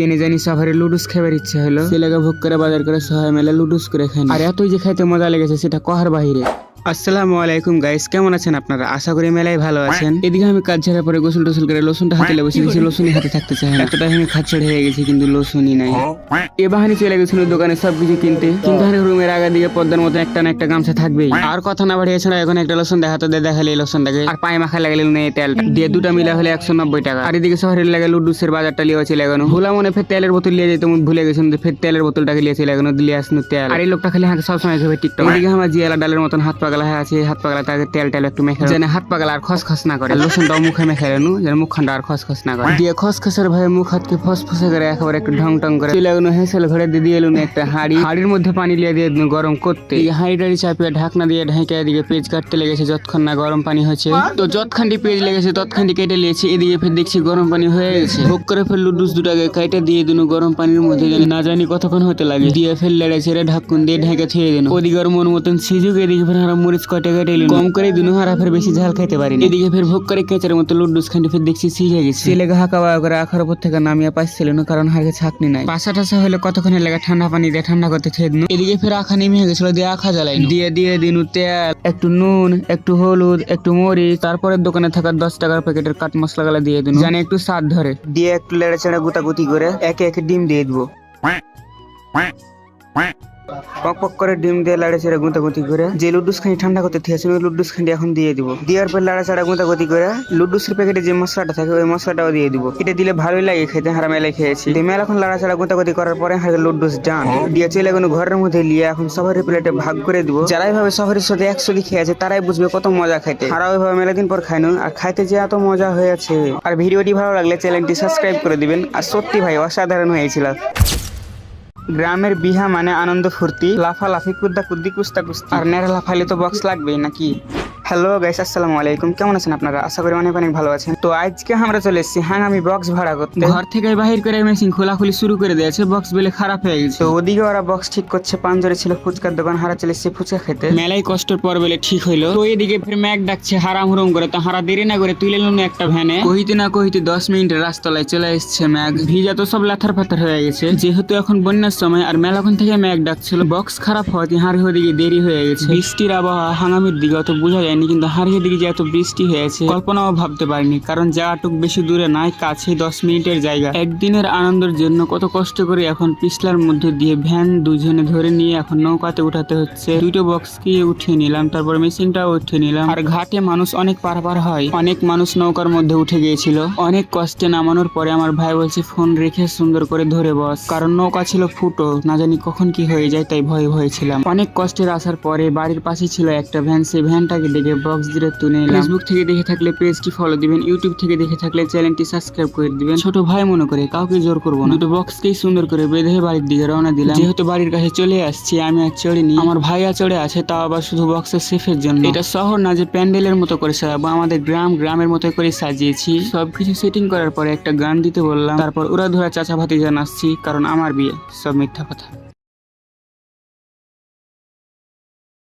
জেনে জানি সবারই লুডুস খাবার ইচ্ছা হলো, ছেলেকে ভোগ করে বাজার করে সবাই মিলে লুডুস করে খাই। আর এতই যে খাইতে মজা লেগেছে সেটা কহার বাহিরে। আসসালামু আলাইকুম গাইস, কেমন আছেন আপনারা? আশা করি মেলায় ভালো আছেন। এদিকে আমি কাজ ছেড়ে পরে গোসল টোসল করে লসুনটা হাতে বসে গেছি, লসুনই হাতে থাকতে চাই না। এতটা আমি খাচ্ছড় হয়ে গেছি কিন্তু লসুনই নাই। এ বাহানি চলে গেছিল দোকানে সবকিছু কিনতে, কিন্তু রুমের আগা দিকে পদ্মার মতো একটা না একটা গামছা থাকবেই। আর কথা না বাড়িয়ে ছাড়া এখন একটা লসুন দেখাতে দেখালে লসুনটাকে আর পায়ে মাখা লাগালে নেই তেল দিয়ে দুটা মিলা হলে 190 টাকা। আর এদিকে শহরের লাগে লুডুসের বাজারটা লিয়ে চলে গেল। ভুলা মনে ফের তেলের বোতল লিয়ে যেত, ভুলে গেছেন ফের তেলের বোতলটাকে লিয়ে চলে গেল, দিয়ে আসুন তেল। আর এই লোকটা খালি হাতে সবসময় খাবে টিকটক। এদিকে আমার জিয়ালা ডালের মতন হাত পাগলা হয়ে আছে, হাত পাগলা তাকে তেল টেল একটু মেখে যেন হাত পাগলা আর খসখস না করে, লসুনটাও মুখে মেখে নেনু যেন মুখখানটা আর খসখস না করে। দিয়ে খসখসের ভাই মুখ হাতকে ফসফসে করে একেবারে একটু ঢং টং করে চলে গেল। হেসেল ঘরে দিয়ে এলুন একটা হাড়ির মধ্যে পানি লিয়ে দিয়ে গরম করতে, হাঁড়ি চাপিয়ে ঢাকনা দিয়ে ঢেকে এদিকে পেঁয়াজ কাটতে লেগেছে যতক্ষণ না গরম পানি হচ্ছে। তো যতখানটি পেঁয়াজ লেগেছে ততখানটি কেটে নিয়েছে। এদিকে ফের দেখছি গরম পানি হয়ে গেছে। ভোগ করে ফের লুডুস দুটাকে কেটে দিয়ে দিন গরম পানির মধ্যে, না জানি কতক্ষণ হতে লাগে। দিয়ে ফের লেড়ে ছেড়ে ঢাকুন দিয়ে ঢেকে ছেড়ে দিন। ওদিকে মন মতন সিজুক, এদিকে ফের হারা মরিচ কেটে এলুন কম করে দিন, হারা ফের বেশি ঝাল খাইতে পারিনি। এদিকে ফের ভোগ করে কেঁচার মতো লুডুস খান্ডি ফের দেখছি সিজে গেছে। ছেলেকে হাঁকা বাবা করে আখার উপর থেকে নামিয়ে পাচ্ছিল না, কারণ হাড়ে ছাকনি নাই। পাশা টাসা হলে কতক্ষণের লাগে ঠান্ডা পানি দিয়ে ঠান্ডা করতে ছেড়ে দিন। এদিকে ফের আখা নেমে গেছিল, দিয়ে আখা জ্বালাই দিয়ে দিন তেল, একটু নুন, একটু হলুদ, একটু মরিচ, তারপরে দোকানে থাকা 10 টাকার প্যাকেটের কাট মশলা গালা দিয়ে দিন, জানে একটু স্বাদ ধরে। দিয়ে একটু লেড়ে চেড়ে গুতাগুতি করে একে একে ডিম দিয়ে দিব। পক পক করে ডিম দিয়ে লাড়ে ছেড়ে গুঁতাগুতি করে যে লুডুস খানি ঠান্ডা করতে দিয়েছিল ওই লুডুস খানি এখন দিয়ে দিব। দেওয়ার পর লাড়া চাড়া গুঁতাগুতি করে লুডুসের প্যাকেটে যে মশলাটা থাকে ওই মশলাটাও দিয়ে দিব। এটা দিলে ভালোই লাগে খেতে, হারা মেলায় খেয়েছি। মেলা এখন লাড়া চাড়া গুঁতাগুতি করার পরে হাতে লুডুস ডান দিয়ে চলে গেল ঘরের মধ্যে লিয়ে এখন সবারই প্লেটে ভাগ করে দিব। যারাই ভাবে শহরের সাথে একসাথে খেয়েছে তারাই বুঝবে কত মজা খাইতে। আর ওইভাবে মেলা দিন পর খাইনো আর খাইতে যে এত মজা হয়েছে। আর ভিডিওটি ভালো লাগলে চ্যানেলটি সাবস্ক্রাইব করে দিবেন। আর সত্যি ভাই অসাধারণ হয়েছিল। গ্রামের বিহা মানে আনন্দ ফুর্তি, লাফালাফি কুদ্দা কুদ্দি কুস্তা কুস্তি, আর নেড়া লাফাইলে তো বক্স লাগবেই নাকি। হ্যালো গাইস, আসসালামু আলাইকুম, কেমন আছেন আপনারা? আশা করি অনেক অনেক ভালো আছেন। তো আজকে আমরা চলে এসেছি আমি বক্স ভাড়া করতে। ঘর থেকে বাহির করে মেশিন খোলাখুলি শুরু করে দিয়েছে, বক্স বেলে খারাপ হয়ে গেছে। তো ওদিকে ওরা বক্স ঠিক করছে। পাঞ্জরে ছিল ফুচকার দোকান, হারা চলে এসেছে ফুচকা খেতে। মেলাই কষ্টের পর বেলে ঠিক হইলো। তো এদিকে ফির ম্যাক ডাকছে হারাম হুরুম করে, তো হারা দেরি না করে তুলে নিল একটা ভ্যানে। কহিতে না কহিতে 10 মিনিটের রাস্তায় চলে এসছে ম্যাক। ভিজা তো সব লাথার ফাথার হয়ে গেছে, যেহেতু এখন বন্যার সময় আর মেলাখন থেকে ম্যাক ডাকছিল। বক্স খারাপ হওয়াতে হাড়ি ওদিকে দেরি হয়ে গেছে। বৃষ্টির আবহাওয়া হাঙ্গামির দিকে অত বোঝা যায়নি, কিন্তু হাড়ির দিকে যে এত বৃষ্টি হয়েছে কল্পনাও ভাবতে পারিনি। কারণ যাটুক বেশি দূরে নাই, কাছে 10 মিনিটের জায়গা। একদিনের আনন্দের জন্য কত কষ্ট করে এখন পিছলার মধ্যে দিয়ে ভ্যান দুজনে ধরে নিয়ে এখন নৌকাতে উঠাতে হচ্ছে। দুটো বক্সকে উঠিয়ে নিলাম, তারপর মেশিনটাও উঠিয়ে নিলাম। আর ঘাটে মানুষ অনেক পারাপার হয়, অনেক মানুষ নৌকার মধ্যে উঠে গিয়েছিল। অনেক কষ্টে নামানোর পরে আমার ভাই বলছে ফোন রেখে সুন্দর করে ধরে বস, কারণ নৌকা ছিল ফুটো, না জানি কখন কি হয়ে যায়, তাই ভয়ে ছিলাম। অনেক কষ্টের আসার পরে বাড়ির পাশে ছিল একটা ভ্যান, সেই ভ্যানটাকে দেখে বক্স দিয়ে তুলে নিলাম। ফেসবুক থেকে দেখে থাকলে পেজটি ফলো দিবেন, ইউটিউব থেকে দেখে থাকলে চ্যানেলটি সাবস্ক্রাইব করে দিবেন। ছোট ভাই মনে করে, কাউকে জোর করবো না। দুটো বক্সকেই সুন্দর করে বেঁধে বাড়ির দিকে রওনা দিলাম। যেহেতু বাড়ির কাছে চলে আসছি, আমি আর চড়িনি, আমার ভাইয়া চড়ে আছে, তাও আবার শুধু বক্সের সেফের জন্য। এটা শহর না যে প্যান্ডেলের মতো করে সাজাবো, আমাদের গ্রামের মতো করে সাজিয়েছি। সবকিছু সেটিং করার পরে একটা গান দিতে বললাম, তারপর ওরা ধরা চাচা ভাতিজা নাচছি, কারণ আমার বিয়ে। সব মিথ্যা কথা।